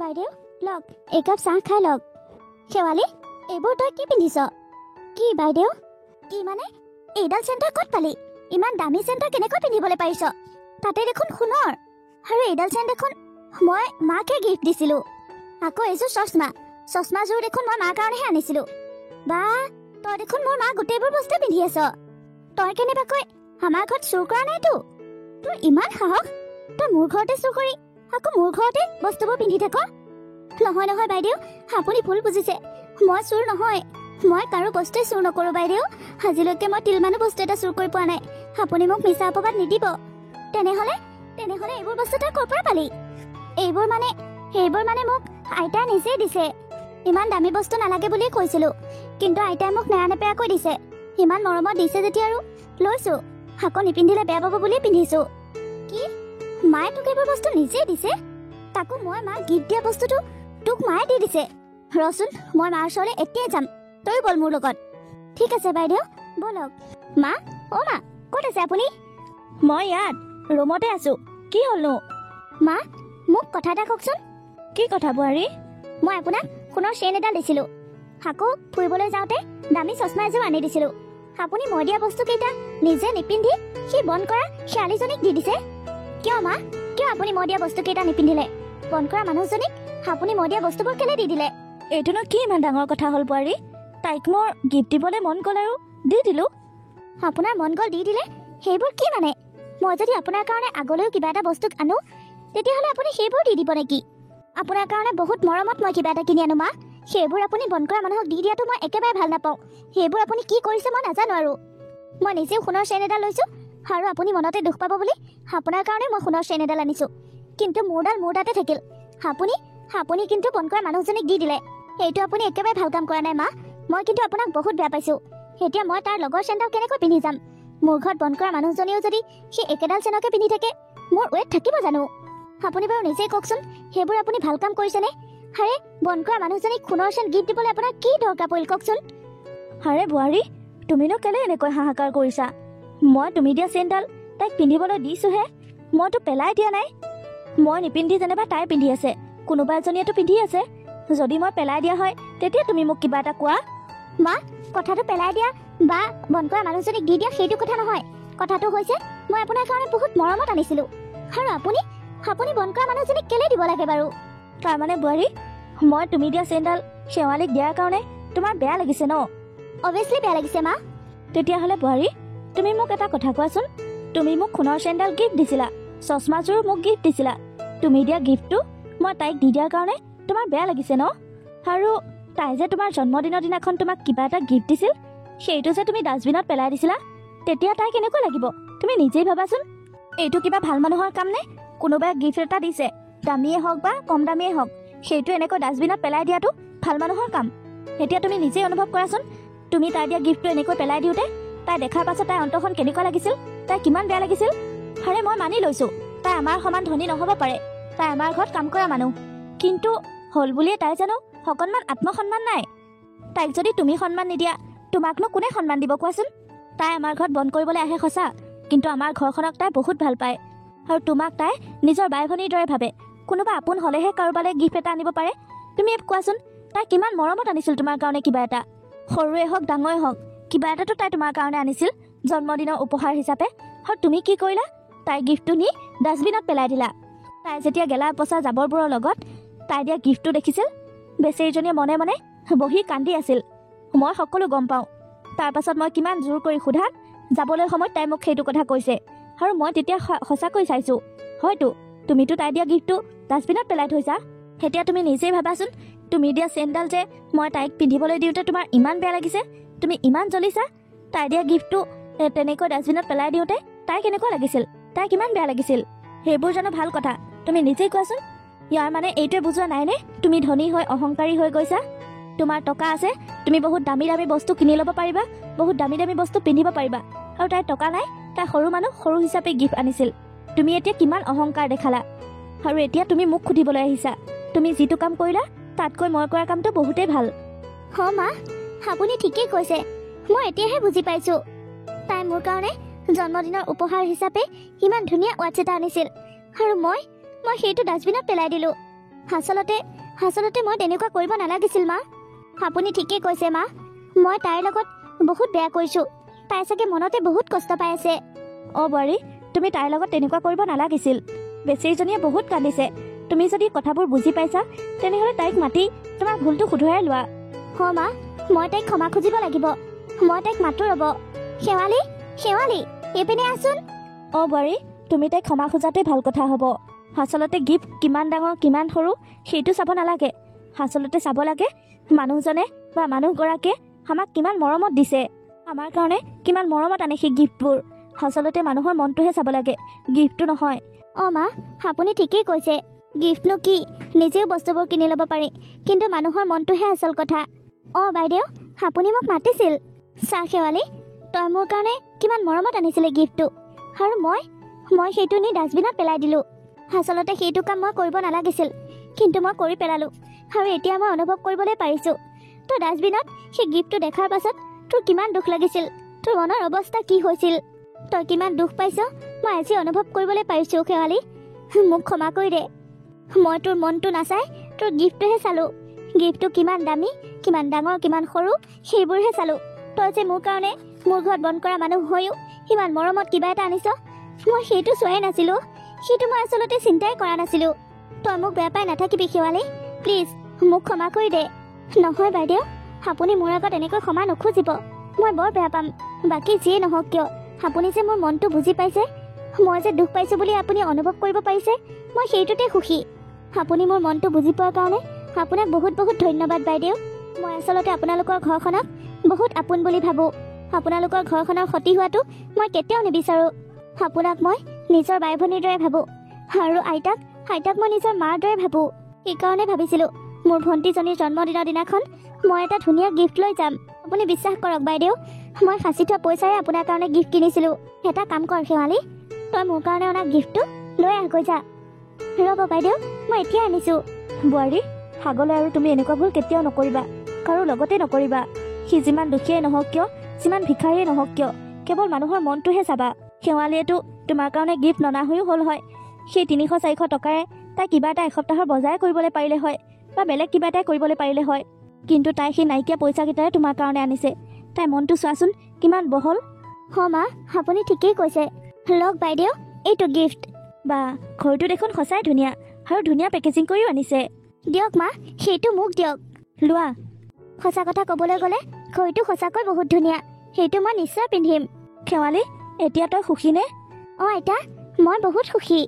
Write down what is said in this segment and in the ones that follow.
বাইদেউ লগ একাপ চাহ খাই লগ শেৱালি এইবোৰ তই কি পিন্ধিছ কি বাইদেউ কি মানে এইডাল চেণ্টাৰ ক'ত পালি ইমান দামী চেণ্টাৰ কেনেকৈ পিন্ধিবলৈ পাৰিছ তাতে দেখোন সোণৰ আৰু এইডাল চেণ্ট দেখোন মই মাকে গিফ্ট দিছিলোঁ আকৌ এইযোৰ চশমাযোৰ দেখোন মই মাৰ কাৰণেহে আনিছিলোঁ বা তই দেখোন মোৰ মা গোটেইবোৰ বস্তু পিন্ধি আছ তই কেনেবাকৈ আমাৰ ঘৰত চুৰ কৰা নাইতো তোৰ ইমান সাহস তই মোৰ ঘৰতে চুৰ কৰি আকৌ মোৰ ঘৰতে বস্তুবোৰ পিন্ধি থাক নহয় নহয় বাইদেউ আপুনি ভুল বুজিছে মই চুৰ নহয় মই কাৰো বস্তুৱে চুৰ নকৰোঁ বাইদেউ আজিলৈকে মই তিলমানো বস্তু এটা চুৰ কৰি পোৱা নাই আপুনি মোক মিছা অপবাদ নিদিব তেনেহ'লে এইবোৰ বস্তু তই ক'ৰ পৰা পালি এইবোৰ মানে মোক আইতাই নিজেই দিছে ইমান দামী বস্তু নালাগে বুলিয়ে কৈছিলোঁ কিন্তু আইতাই মোক নেৰানেপেৰাকৈ দিছে ইমান মৰমত দিছে যেতিয়া আৰু লৈছোঁ আকৌ নিপিন্ধিলে বেয়া পাব বুলিয়ে পিন্ধিছোঁ কি মায়ে তোক এইবোৰ বস্তু নিজেই দিছে তাকো মই মাক গিফ্ট দিয়া বস্তুটো তোক মায়ে দি দিছে ৰচোন মই মাৰ ওচৰলৈ এতিয়াই যাম তই বল মোৰ লগত ঠিক আছে বাইদেউ বলক মা অ' মা ক'ত আছে আপুনি মই ইয়াত ৰুমতে আছো কি হ'লনো মা মোক কথা এটা কওকচোন কি কথা বোৱাৰী মই আপোনাক সোণৰ চেইন এডাল দিছিলোঁ আকৌ ফুৰিবলৈ যাওঁতে দামী চশমা এযোৰ আনি দিছিলোঁ আপুনি মই দিয়া বস্তুকেইটা নিজে নিপিন্ধি সেই বন্ধ কৰা ছোৱালীজনীক দি দিছে কিয় মা কিয় আপুনি মই দিয়া বস্তুকেইটা নিপিন্ধিলে বন্ধ কৰা মানুহজনীক আপুনি মই দিয়া বস্তুবোৰ কেলে দি দিলে এইটোনো কি ইমান ডাঙৰ কথা হ'ল বোৱাৰী তাইক মোৰ গিফ্ট দিবলৈ মন গ'ল আৰু দি দিলোঁ আপোনাৰ মন গ'ল দি দিলে সেইবোৰ কি মানে মই যদি আপোনাৰ কাৰণে আগলৈও কিবা এটা বস্তু আনো তেতিয়াহ'লে আপুনি সেইবোৰ দি দিব নেকি আপোনাৰ কাৰণে বহুত মৰমত মই কিবা এটা কিনি আনো মা সেইবোৰ আপুনি বন্ধ কৰা মানুহক দি দিয়াটো মই একেবাৰে ভাল নাপাওঁ সেইবোৰ আপুনি কি কৰিছে মই নাজানো আৰু মই নিজেও সোণৰ চেইন এডাল লৈছোঁ আৰু আপুনি মনতে দুখ পাব বুলি আপোনাৰ কাৰণে মই সোণৰ চেইন এডাল আনিছোঁ কিন্তু মোৰডাল মোৰ তাতে থাকিল আপুনি কিন্তু বন্ধ কৰা মানুহজনীক দি দিলে এইটো আপুনি একেবাৰে ভাল কাম কৰা নাই মা মই কিন্তু আপোনাক বহুত বেয়া পাইছোঁ এতিয়া মই তাৰ লগৰ চেইনডাল কেনেকৈ পিন্ধি যাম মোৰ ঘৰত বন্ধ কৰা মানুহজনীও যদি সেই একেডাল চেইনকে পিন্ধি থাকে মোৰ ৱেট থাকিব জানো আপুনি বাৰু নিজেই কওকচোন সেইবোৰ আপুনি ভাল কাম কৰিছেনে হাৰে বন্ধ কৰা মানুহজনীক সোণৰ চেইন গিফ্ট দিবলৈ আপোনাৰ কি দৰকাৰ পৰিল কওকচোন হাৰে বোৱাৰী তুমিনো কেলে এনেকৈ হাহাকাৰ কৰিছা মই তুমি দিয়া চেইনডাল তাইক পিন্ধিবলৈ দিছোঁহে মইতো পেলাই দিয়া নাই মই নিপিন্ধি যেনিবা তাই পিন্ধি আছে কোনোবা এজনীয়েতো পিন্ধি আছে যদি মই পেলাই দিয়া হয় তেতিয়া তুমি মোক কিবা এটা কোৱা মা কথাটো পেলাই দিয়া বা বন্ধ কৰা মানুহজনীক দি দিয়া সেইটো কথা নহয় কথাটো হৈছে মই আপোনাৰ কাৰণে বহুত মৰমত আনিছিলোঁ আৰু আপুনি বন্ধ কৰা মানুহজনীক কেলে দিব লাগে বাৰু তাৰমানে বোৱাৰী মই তুমি দিয়া চেইনডাল শেৱালীক দিয়াৰ কাৰণে তোমাৰ বেয়া লাগিছে ন অভিয়াছলি বেয়া লাগিছে মা তেতিয়াহ'লে বোৱাৰী তুমি মোক এটা কথা কোৱাচোন তুমি মোক সোণৰ চেইনডাল গিফ্ট দিছিলা চশমাযোৰ মোক গিফ্ট দিছিলা তুমি দিয়া গিফ্টটো মই তাইক দি দিয়াৰ কাৰণে তোমাৰ বেয়া লাগিছে ন আৰু তাই যে তোমাৰ জন্মদিনৰ দিনাখন তোমাক কিবা এটা গিফ্ট দিছিল সেইটো যে তুমি ডাষ্টবিনত পেলাই দিছিলা তেতিয়া তাই কেনেকুৱা লাগিব তুমি নিজেই ভাবাচোন এইটো কিবা ভাল মানুহৰ কাম নে কোনোবাই গিফ্ট এটা দিছে দামীয়ে হওক বা কম দামীয়ে হওক সেইটো এনেকৈ ডাষ্টবিনত পেলাই দিয়াটো ভাল মানুহৰ কাম এতিয়া তুমি নিজেই অনুভৱ কৰাচোন তুমি তাই দিয়া গিফ্টটো এনেকৈ পেলাই দিওঁতে তাই দেখাৰ পাছত তাই অন্তৰখন কেনেকুৱা লাগিছিল তাই কিমান বেয়া লাগিছিল আৰে মই মানি লৈছোঁ তাই আমাৰ সমান ধনী নহ'ব পাৰে তাই আমাৰ ঘৰত কাম কৰা মানুহ কিন্তু হ'ল বুলিয়ে তাই জানো অকণমান আত্মসন্মান নাই তাইক যদি তুমি সন্মান নিদিয়া তোমাকনো কোনে সন্মান দিব কোৱাচোন তাই আমাৰ ঘৰত বন্ধ কৰিবলৈ আহে সঁচা কিন্তু আমাৰ ঘৰখনক তাই বহুত ভাল পায় আৰু তোমাক তাই নিজৰ বাই ভনীৰ দৰে ভাবে কোনোবা আপোন হ'লেহে কাৰোবালৈ গিফ্ট এটা আনিব পাৰে তুমি কোৱাচোন তাই কিমান মৰমত আনিছিল তোমাৰ কাৰণে কিবা এটা সৰুৱে হওক ডাঙৰে হওক কিবা এটাতো তাই তোমাৰ কাৰণে আনিছিল জন্মদিনৰ উপহাৰ হিচাপে আৰু তুমি কি কৰিলা তাই গিফ্টটো নি ডাষ্টবিনত পেলাই দিলা তাই যেতিয়া গেলা পচা জাবৰবোৰৰ লগত তাই দিয়া গিফ্টটো দেখিছিল বেচেৰীজনীয়ে মনে মনে বহি কান্দি আছিল মই সকলো গম পাওঁ তাৰপাছত মই কিমান জোৰ কৰি সোধাত যাবলৈ সময়ত তাই মোক সেইটো কথা কৈছে আৰু মই তেতিয়া সঁচাকৈ চাইছোঁ হয়তো তুমিতো তাই দিয়া গিফ্টটো ডাষ্টবিনত পেলাই থৈছা এতিয়া তুমি নিজেই ভাবাচোন তুমি দিয়া চেইনডাল যে মই তাইক পিন্ধিবলৈ দিওঁতে তোমাৰ ইমান বেয়া লাগিছে তুমি ইমান জ্বলিছা তাই দিয়া গিফ্টটো তেনেকৈ ডাষ্টবিনত পেলাই দিওঁতে তাই কেনেকুৱা লাগিছিল তাই কিমান বেয়া লাগিছিল সেইবোৰ জানো ভাল কথা তুমি নিজেই কোৱাচোন ইয়াৰ মানে এইটোৱে বুজোৱা নাইনে তুমি ধনী হৈ অহংকাৰী হৈ গৈছা তোমাৰ টকা আছে তুমি বহুত দামী দামী বস্তু কিনি ল'ব পাৰিবা বহুত দামী দামী বস্তু পিন্ধিব পাৰিবা আৰু তাইৰ টকা নাই তাই সৰু মানুহ সৰু হিচাপে গিফ্ট আনিছিল তুমি এতিয়া কিমান অহংকাৰ দেখালা আৰু এতিয়া তুমি মোক সুধিবলৈ আহিছা তুমি যিটো কাম কৰিলা তাতকৈ মই কৰা কামটো বহুতেই ভাল মা আপুনি ঠিকেই কৈছে মই এতিয়াহে বুজি পাইছোঁ তাই মোৰ কাৰণে জন্মদিনৰ উপহাৰ হিচাপে ইমান ধুনীয়া ৱাটচ এটা আনিছিল আৰু মই সেইটো ডাষ্টবিনত পেলাই দিলোঁ আচলতে মই তেনেকুৱা কৰিব নালাগিছিল মা। আপুনি ঠিকেই কৈছে মা। মই তাইৰ লগত বহুত বেয়া কৰিছোঁ। তাই চাগে মনতে বহুত কষ্ট পাই আছে। অ বোৱাৰী, তুমি তাইৰ লগত তেনেকুৱা কৰিব নালাগিছিল। বেচেৰীজনীয়ে বহুত কান্দিছে। তুমি যদি কথাবোৰ বুজি পাইছা তেনেহ'লে তাইক মাতি তোমাৰ ভুলটো শুধৰাই লোৱা। মা, মই তাইক ক্ষমা খুজিব লাগিব। মই তাইক মাতো ৰ'ব। শেৱালি এইপিনে আছোন। অ বোৱাৰী, তুমি তাইক ক্ষমা খোজাটোৱে ভাল কথা হ'ব। আচলতে গিফ্ট কিমান ডাঙৰ কিমান সৰু সেইটো চাব নালাগে। আচলতে চাব লাগে মানুহজনে বা মানুহগৰাকীয়ে আমাক কিমান মৰমত দিছে, আমাৰ কাৰণে কিমান মৰমত আনে সেই গিফ্টবোৰ। আচলতে মানুহৰ মনটোহে চাব লাগে, গিফ্টটো নহয়। মা, আপুনি ঠিকেই কৈছে। গিফ্টনো কি, নিজেও বস্তুবোৰ কিনি ল'ব পাৰি, কিন্তু মানুহৰ মনটোহে আচল কথা। বাইদেউ, আপুনি মোক মাতিছিল। চাহ শেৱালি, তই মোৰ কাৰণে কিমান মৰমত আনিছিলে গিফ্টটো, আৰু মই সেইটো নি ডাষ্টবিনত পেলাই দিলোঁ। আচলতে সেইটো কাম মই কৰিব নালাগিছিল, কিন্তু মই কৰি পেলালোঁ। আৰু এতিয়া মই অনুভৱ কৰিবলৈ পাৰিছোঁ তই ডাষ্টবিনত সেই গিফ্টটো দেখাৰ পাছত তোৰ কিমান দুখ লাগিছিল, তোৰ মনৰ অৱস্থা কি হৈছিল, তই কিমান দুখ পাইছ মই আজি অনুভৱ কৰিবলৈ পাৰিছোঁ। শেৱালি, মোক ক্ষমা কৰি দে। মই তোৰ মনটো নাচাই তোৰ গিফ্টটোহে চালোঁ। গিফ্টটো কিমান দামী, কিমান ডাঙৰ, কিমান সৰু সেইবোৰহে চালোঁ। তই যে মোৰ কাৰণে মোৰ ঘৰত বন্ধ কৰা মানুহ হৈও ইমান মৰমত কিবা এটা আনিছ, মই সেইটো চোৱাই নাছিলোঁ। সেইটো মই আচলতে চিন্তাই কৰা নাছিলোঁ। তই মোক বেয়া পাই নাথাকিবি শেৱালি, প্লিজ মোক ক্ষমা কৰি দে। নহয় বাইদেউ, আপুনি মোৰ আগত এনেকৈ ক্ষমা নুখুজিব, মই বৰ বেয়া পাম। বাকী যিয়ে নহওক কিয়, আপুনি যে মোৰ মনটো বুজি পাইছে, মই যে দুখ পাইছোঁ বুলি আপুনি অনুভৱ কৰিব পাৰিছে, মই সেইটোতে সুখী। আপুনি মোৰ মনটো বুজি পোৱাৰ কাৰণে আপোনাক বহুত বহুত ধন্যবাদ বাইদেউ। মই আচলতে আপোনালোকৰ ঘৰখনক বহুত আপোন বুলি ভাবোঁ। আপোনালোকৰ ঘৰখনৰ ক্ষতি হোৱাটো মই কেতিয়াও নিবিচাৰোঁ। আপোনাক মই নিজৰ বাই ভনীৰ দৰে ভাবোঁ, আৰু আইতাক মই নিজৰ মাৰ দৰে ভাবোঁ। সেইকাৰণে ভাবিছিলোঁ মোৰ ভণ্টিজনীৰ জন্মদিনৰ দিনাখন মই এটা ধুনীয়া গিফ্ট লৈ যাম। আপুনি বিশ্বাস কৰক বাইদেউ, মই সাঁচি থোৱা পইচাৰে আপোনাৰ কাৰণে গিফ্ট কিনিছিলোঁ। এটা কাম কৰ শেৱালি, তই মোৰ কাৰণে অনা গিফ্টটো লৈ আহগৈ যা। ৰ'ব বাইদেউ, মই এতিয়া আনিছোঁ। বোৱাৰী, আগলৈ আৰু তুমি এনেকুৱা ভুল কেতিয়াও নকৰিবা, কাৰো লগতে নকৰিবা। সি যিমান দুখীয়াই নহওক কিয়, যিমান ভিখাৰীয়ে নহওক কিয়, কেৱল মানুহৰ মনটোহে চাবা। শেৱালীয়েতো তোমাৰ কাৰণে গিফ্ট ননা হৈও হ'ল হয়। সেই 300-400 টকাৰে তাই কিবা এটা এসপ্তাহৰ বজাৰ কৰিবলৈ পাৰিলে হয়, বা বেলেগ কিবা এটাই কৰিবলৈ পাৰিলে হয়, কিন্তু তাই সেই নাইকিয়া পইচাকেইটাৰে তোমাৰ কাৰণে আনিছে। তাই মনটো চোৱাচোন কিমান বহল। মা, আপুনি ঠিকেই কৈছে। লওক বাইদেউ, এইটো গিফ্ট। বা, ঘৰটো দেখোন সঁচাই ধুনীয়া, আৰু ধুনীয়া পেকেজিং কৰিও আনিছে। দিয়ক মা, সেইটো মোক দিয়ক। লোৱা। সঁচা কথা ক'বলৈ গ'লে ঘড়ীটো সঁচাকৈ বহুত ধুনীয়া। সেইটো মই নিশ্চয় পিন্ধিম। শেৱালি, এতিয়া তই সুখীনে? আইতা, মই বহুত সুখী।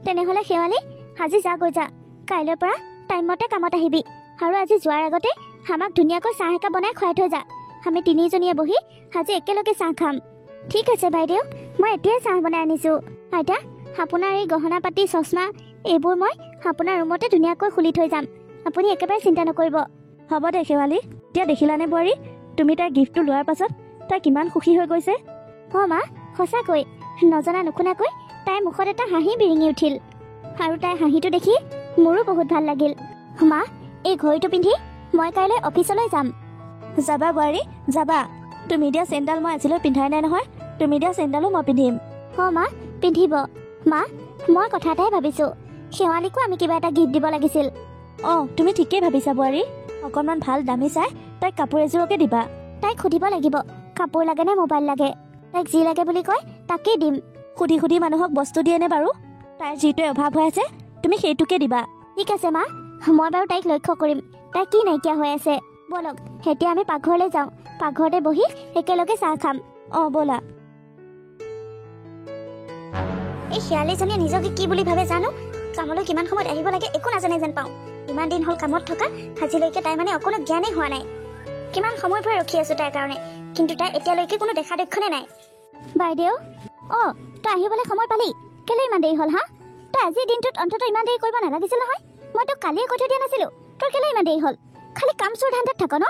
তেনেহ'লে শেৱালি, আজি যা গৈ যা। কাইলৈৰ পৰা টাইমমতে কামত আহিবি, আৰু আজি যোৱাৰ আগতে আমাক ধুনীয়াকৈ চাহ একাপ বনাই খুৱাই থৈ যা। আমি তিনিজনীয়ে বহি আজি একেলগে চাহ খাম। ঠিক আছে বাইদেউ, মই এতিয়াই চাহ বনাই আনিছোঁ। আইতা, আপোনাৰ এই গহনা পাতি, চশমা এইবোৰ মই আপোনাৰ ৰুমতে ধুনীয়াকৈ খুলি থৈ যাম। আপুনি একেবাৰে চিন্তা নকৰিব। হ'ব দে শেৱালি। এতিয়া দেখিলানে বোৱাৰী, তুমি তাইৰ গিফ্টটো লোৱাৰ পাছত তাই কিমান সুখী হৈ গৈছে। মা, সঁচাকৈ নজনা নুশুনাকৈ তাইৰ মুখত এটা হাঁহি বিৰিঙি উঠিল, আৰু তাইৰ হাঁহিটো দেখি মোৰো বহুত ভাল লাগিল। মা, এই ঘড়ীটো পিন্ধি মই কাইলৈ অফিচলৈ যাম। যাবা বোৱাৰী, যাবা। তুমি দিয়া চেণ্ডেল মই আজিলৈ পিন্ধাই নাই নহয়, তুমি দিয়া চেণ্ডেলো মই পিন্ধিম। মা, পিন্ধিব। মা, মই কথা এটাই ভাবিছোঁ, শেৱালীকো আমি কিবা এটা গিফ্ট দিব লাগিছিল। তুমি ঠিকেই ভাবিছা বোৱাৰী। অকণমান ভাল দামী চাই তাইক কাপোৰ এযোৰকে দিবা। তাইক সুধিব লাগিব কাপোৰ লাগে নে মোবাইল লাগে। তাইক যি লাগে বুলি কয় তাকেই দিম। সুধি মানুহক বস্তু দিয়েনে বাৰু? তাইৰ যিটোৱে অভাৱ হৈ আছে তুমি সেইটোকে দিবা। ঠিক আছে মা, মই বাৰু তাইক লক্ষ্য কৰিম তাই কি নাইকিয়া হৈ আছে। বলক এতিয়া আমি পাকঘৰলৈ যাওঁ, পাকঘৰতে বহি একেলগে চাহ খাম। ব'লা। এই শেৱালীজনীয়ে নিজকে কি বুলি ভাবে জানো? কামলৈ কিমান সময়ত আহিব লাগে একো নাজানে যেন পাওঁ। ইমান দিন হ'ল কামত থকা, আজিলৈকে তাই মানে অকণো জ্ঞানেই হোৱা নাই। কিমান সময়ৰ পৰা ৰখি আছোঁ তাইৰ কাৰণে, কিন্তু তাই এতিয়ালৈকে কোনো দেখা দক্ষণে নাই। বাইদেউ, তই আহিবলৈ সময় পালি? কেলৈ ইমান দেৰি হ'ল হা? তই আজিৰ দিনটোত অন্ততঃ ইমান দেৰি কৰিব নালাগিছিল নহয়। মই তোক কালিয়ে কৈ থৈ দিয়া নাছিলোঁ? তোৰ কেলৈ ইমান দেৰি হ'ল? খালি কাম চোৰ ধান্দাত থাক ন?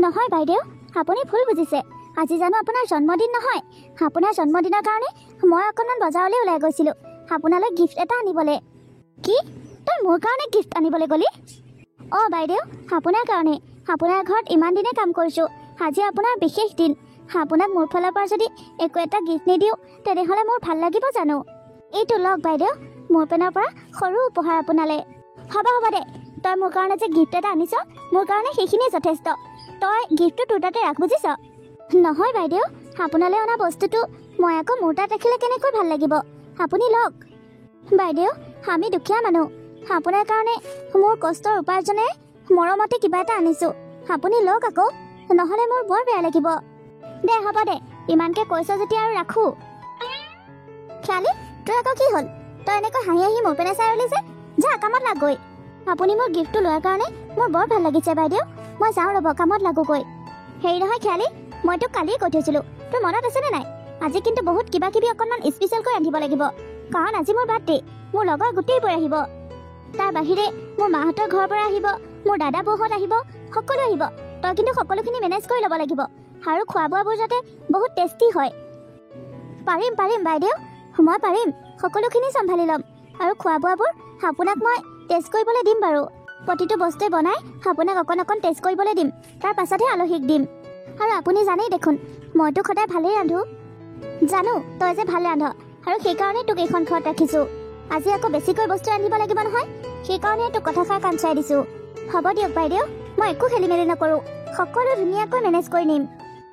নহয় বাইদেউ, আপুনি ভুল বুজিছে। আজি জানো আপোনাৰ জন্মদিন নহয়? আপোনাৰ জন্মদিনৰ কাৰণে মই অকণমান বজাৰলৈ ওলাই গৈছিলোঁ আপোনালৈ গিফ্ট এটা আনিবলৈ। কি? তই মোৰ কাৰণে গিফ্ট আনিবলৈ গ'লি? বাইদেউ, আপোনাৰ কাৰণে। আপোনাৰ ঘৰত ইমান দিনে কাম কৰিছোঁ, আজি আপোনাৰ বিশেষ দিন। আপোনাক মোৰ ফালৰ পৰা যদি একো এটা গিফ্ট নিদিওঁ তেনেহ'লে মোৰ ভাল লাগিব জানো? এইটো লওক বাইদেউ, মোৰ পেনৰ পৰা সৰু উপহাৰ আপোনালৈ। হ'ব দে তই মোৰ কাৰণে যে গিফ্ট এটা আনিছ মোৰ কাৰণে সেইখিনিয়ে যথেষ্ট তই গিফ্টটো তোৰ তাতে ৰাখ বুজিছ নহয় বাইদেউ আপোনালৈ অনা বস্তুটো মই আকৌ মোৰ তাত ৰাখিলে কেনেকৈ ভাল লাগিব আপুনি লওক বাইদেউ আমি দুখীয়া মানুহ আপোনাৰ কাৰণে মোৰ কষ্টৰ উপাৰ্জনে মৰমতে কিবা এটা আনিছোঁ আপুনি লওক আকৌ নহ'লে মোৰ বৰ বেয়া লাগিব দে হ'ব দে ইমানকৈ কৈছ যেতিয়া আৰু ৰাখোঁ খিয়ালি তোৰ আকৌ কি হ'ল তই এনেকৈ হাঁহি হাঁহি মোৰ পেনে চাই ৰলি যে যা কামত লাগগৈ আপুনি মোৰ গিফ্টটো লোৱাৰ কাৰণে মোৰ বৰ ভাল লাগিছে বাইদেউ মই যাওঁ ৰ'ব কামত লাগোগৈ হেৰি নহয় খিয়ালি মই তোক কালিয়ে কৈ থৈছিলোঁ তোৰ মনত আছেনে নাই আজি কিন্তু বহুত কিবা কিবি অকণমান স্পেচিয়েলকৈ ৰান্ধিব লাগিব কাৰণ আজি মোৰ বাৰ্থডে মোৰ লগৰ গোটেইবোৰ আহিব তাৰ বাহিৰে মোৰ মাহঁতৰ ঘৰৰ পৰা আহিব মোৰ দাদা বৌহঁত আহিব সকলো আহিব তই কিন্তু সকলোখিনি মেনেজ কৰি ল'ব লাগিব আৰু খোৱা বোৱাবোৰ যাতে বহুত টেষ্টি হয় পাৰিম বাইদেউ মই পাৰিম সকলোখিনি চম্ভালি ল'ম আৰু খোৱা বোৱাবোৰ আপোনাক মই টেষ্ট কৰিবলৈ দিম বাৰু প্ৰতিটো বস্তুৱে বনাই আপোনাক অকণ টেষ্ট কৰিবলৈ দিম তাৰ পাছতহে আলহীক দিম আৰু আপুনি জানেই দেখোন মইতো সদায় ভালেই ৰান্ধো জানো তই যে ভাল ৰান্ধ আৰু সেইকাৰণে তোক এইখন ঘৰত ৰাখিছোঁ আজি আকৌ বেছিকৈ বস্তু ৰান্ধিব লাগিব নহয় সেইকাৰণে তোক কথাষাৰ কাঞ্চাই দিছোঁ হ'ব দিয়ক বাইদেউ মই একো খেলি মেলি নকৰোঁ সকলো ধুনীয়াকৈ মেনেজ কৰি নিম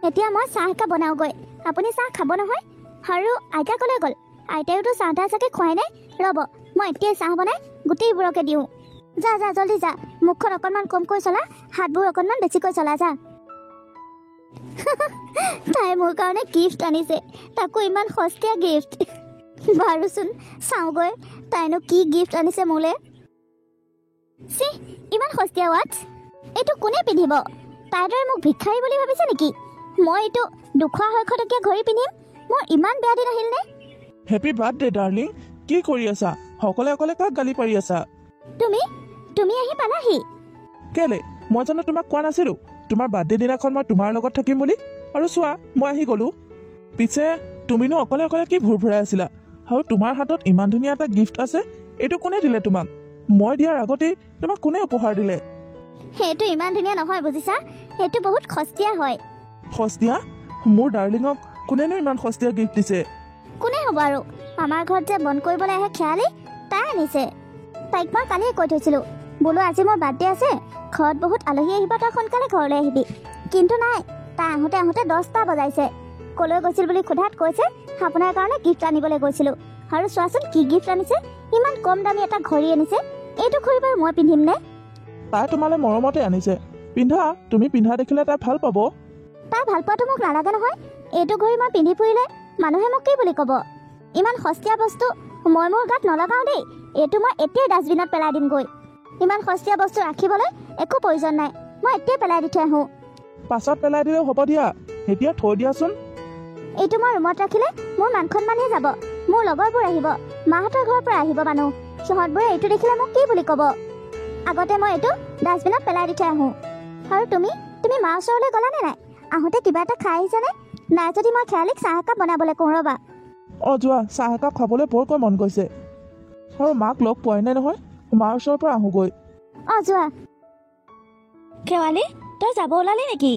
এতিয়া মই চাহ একাপ বনাওঁগৈ আপুনি চাহ খাব নহয় আৰু আইতা ক'লৈ গ'ল আইতাইওতো চাহ তাহ চাগে খোৱাই নাই ৰ'ব মই এতিয়াই চাহ বনাই গোটেইবোৰকে দিওঁ যা জলদি যা মুখখন অকণমান কমকৈ চলা হাতবোৰ অকণমান বেছিকৈ চলা যা তাই মোৰ কাৰণে গিফ্ট আনিছে তাকো ইমান সস্তীয়া গিফ্ট বাৰুচোন চাওঁগৈ তাইনো কি গিফ্ট আনিছে মোলৈ চি ইমান সস্তীয়া ৱাটছ এইটো কোনে পিন্ধিব তাইৰ দৰে মোক ভিক্ষাৰী বুলি ভাবিছে নেকি মই এইটো 200-300 টকীয়া ঘড়ী পিন্ধিম মোৰ ইমান বেয়া দিন আহিল নে হেপী বাৰ্থডে ডাৰ্লিং কি কৰি আছা অকলে কাক গালি পাৰি আছা তুমি আহি পালাহি কেলে মই জানো তোমাক কোৱা নাছিলোঁ তোমাৰ বাৰ্থডে দিনাখন মই তোমাৰ লগত থাকিম বুলি আৰু চোৱা মই আহি গ'লো পিছে তুমিনো অকলে কি ভুৰভুৰাই আছিলা আৰু তোমাৰ হাতত ইমান ধুনীয়া এটা গিফ্ট আছে এইটো কোনে দিলে তোমাক মই দিয়াৰ আগতেই তোমাক কোনে উপহাৰ দিলে সেইটো ইমান ধুনীয়া নহয় বুজিছা সেইটো বহুত সস্তীয়া হয় সস্তীয়া মোৰ ডাৰ্লিঙক কোনেনো ইমান সস্তীয়া গিফ্ট দিছে কোনে হ'ব আৰু আমাৰ ঘৰত যে বন্ধ কৰিবলৈ আহে খিয়ালি তাই আনিছে তাইক মই কালিয়ে কৈ থৈছিলোঁ বোলো আজি মোৰ বাৰ্থডে আছে ঘৰত বহুত আলহী আহিব তই সোনকালে ঘৰলৈ আহিবি কিন্তু নাই তাই আহোঁতে 10টা বজাইছে ক'লৈ গৈছিল বুলি সোধাত কৈছে আপোনাৰ কাৰণে গিফ্ট আনিবলৈ গৈছিলোঁ আৰু চোৱাচোন কি গিফ্ট আনিছে ইমান কম দামী এটা ঘড়ী আনিছে এইটো ঘড়ী বাৰু মই পিন্ধিম নে তাই তোমালৈ মৰমতে আনিছে পিন্ধা তুমি পিন্ধা দেখিলে তাই ভাল পাব তাই ভাল পোৱাটো মোক নালাগে নহয় এইটো ঘড়ী মই পিন্ধি ফুৰিলে মানুহে মোক কি বুলি ক'ব ইমান সস্তীয়া বস্তু মই মোৰ গাত নলগাওঁ দেই এইটো মই এতিয়াই ডাষ্টবিনত পেলাই দিমগৈ ইমান সস্তীয়া বস্তু ৰাখিবলৈ একো প্ৰয়োজন নাই মই এতিয়াই পেলাই দি থৈ আহোঁ পাছত পেলাই দিলেও হ'ব দিয়া এতিয়া থৈ দিয়াচোন এইটো মই ৰুমত ৰাখিলে মোৰ মানসন্মানহে যাব মোৰ লগৰবোৰ আহিব মাহঁতৰ ঘৰৰ পৰা আহিব মানুহ সিহঁতবোৰে এইটো দেখিলে মোক কি বুলি ক'ব আগতে মই এইটো ডাষ্টবিনত পেলাই দি থৈ আহোঁ আৰু তুমি মাৰ ওচৰলৈ গ'লানে নাই আহোঁতে কিবা এটা খাই আহিছানে নাই যদি মই খিয়ালিক চাহ একাপ বনাবলৈ কওঁ ৰ'বা যোৱা চাহ একাপ খাবলৈ বৰকৈ মন গৈছে আৰু মাক লগ পোৱাই নাই নহয় মাৰ ওচৰৰ পৰা আহোঁগৈ যোৱা শেৱালি তই যাব ওলালি নেকি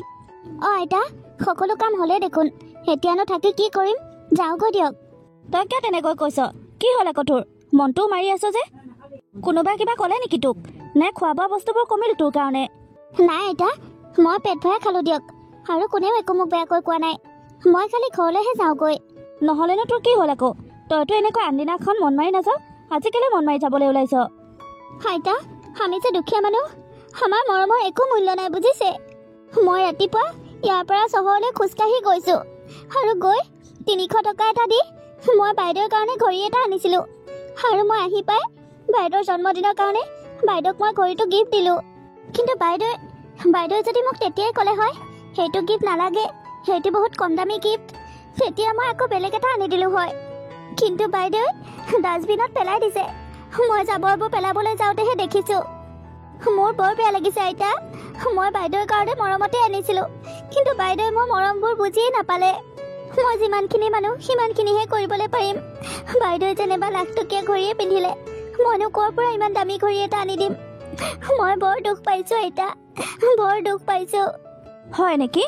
আইতা সকলো কাম হ'লেই দেখোন এতিয়ানো থাকি কি কৰিম যাওঁগৈ দিয়ক তই কিয় তেনেকৈ কৈছ কি হ'ল আকৌ তোৰ মনটোও মাৰি আছ যে কোনোবাই কিবা ক'লে নেকি তোক নে খোৱা বোৱা বস্তুবোৰ কমিল তোৰ কাৰণে নাই আইতা মই পেট ভৰাই খালোঁ দিয়ক আৰু কোনেও একো মোক বেয়াকৈ কোৱা নাই মই খালি ঘৰলৈহে যাওঁগৈ নহ'লেনো তোৰ কি হ'ল আকৌ তইতো এনেকৈ আনদিনাখন মন মাৰি নাযাৱ আজিকালি মন মাৰি যাবলৈ ওলাইছ আইতা আমি যে দুখীয়া মানুহ আমাৰ মৰমৰ একো মূল্য নাই বুজিছে মই ৰাতিপুৱা ইয়াৰ পৰা চহৰলৈ খোজকাঢ়ি গৈছোঁ আৰু গৈ 300 টকা এটা দি মই বাইদেউৰ কাৰণে ঘড়ী এটা আনিছিলোঁ আৰু মই আহি পাই বাইদেউৰ জন্মদিনৰ কাৰণে বাইদেউক মই ঘড়ীটো গিফ্ট দিলোঁ কিন্তু বাইদেউৱে যদি মোক তেতিয়াই ক'লে হয় সেইটো গিফ্ট নালাগে সেইটো বহুত কম দামী গিফ্ট তেতিয়া মই আকৌ বেলেগ এটা আনি দিলোঁ হয় কিন্তু বাইদেউৱে ডাষ্টবিনত পেলাই দিছে মই জাবৰবোৰ পেলাবলৈ যাওঁতেহে দেখিছোঁ মোৰ বৰ বেয়া লাগিছে আইতা মই বাইদেউৰ কাৰণে মৰমতে আনিছিলোঁ কিন্তু বাইদেউৱে মোৰ মৰমবোৰ বুজিয়েই নাপালে মই যিমানখিনি মানুহ সিমানখিনিহে কৰিবলৈ পাৰিম বাইদেউৱে যেনিবা লাখটকীয়া ঘড়ীয়ে পিন্ধিলে মইনো ক'ৰ পৰা ইমান দামী ঘড়ী এটা আনি দিম মই বৰ দুখ পাইছোঁ আইতা বৰ দুখ পাইছোঁ হয় নেকি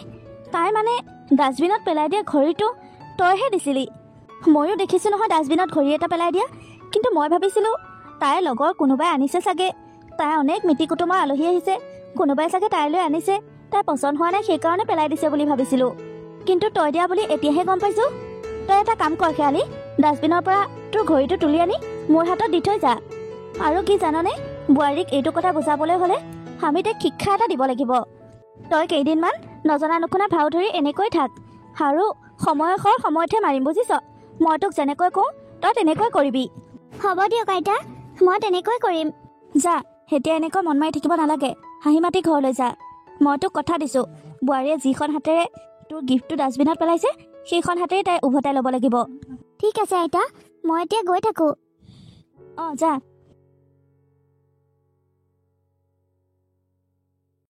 তাই মানে ডাষ্টবিনত পেলাই দিয়া ঘড়ীটো তইহে দিছিলি ময়ো দেখিছোঁ নহয় ডাষ্টবিনত ঘড়ী এটা পেলাই দিয়া কিন্তু মই ভাবিছিলোঁ তাইৰ লগৰ কোনোবাই আনিছে চাগে তাই অনেক মিতি কুটুমৰ আলহী আহিছে, কোনোবাই চাগে তাইলৈ আনিছে, তাই পচন্দ হোৱা নাই সেইকাৰণে পেলাই দিছে বুলি ভাবিছিলোঁ। কিন্তু তই দিয়া বুলি এতিয়াহে গম পাইছোঁ। তই এটা কাম কৰ শেৱালি, ডাষ্টবিনৰ পৰা তোৰ ঘড়ীটো তুলি আনি মোৰ হাতত দি থৈ যা। আৰু কি জাননে, বোৱাৰীক এইটো কথা বুজাবলৈ হ'লে আমি তাইক শিক্ষা এটা দিব লাগিব। তই কেইদিনমান নজনা নুশুনা ভাও ধৰি এনেকৈ থাক, আৰু সময়ৰ খৰ সময়তহে মাৰিম বুজিছ। মই তোক যেনেকৈ কওঁ তই তেনেকৈ কৰিবি। হ'ব দিয়ক আইতা, মই তেনেকৈ কৰিম। যা, এতিয়া এনেকৈ মন মাৰি থাকিব নালাগে, হাঁহি মাতি ঘৰলৈ যা। মই তোক কথা দিছোঁ, বোৱাৰীয়ে যিখন হাতেৰে তোৰ গিফ্টটো ডাষ্টবিনত পেলাইছে সেইখন হাতেৰে তাই উভতাই ল'ব লাগিব। ঠিক আছে আইতা, মই এতিয়া গৈ থাকোঁ। অঁ যা।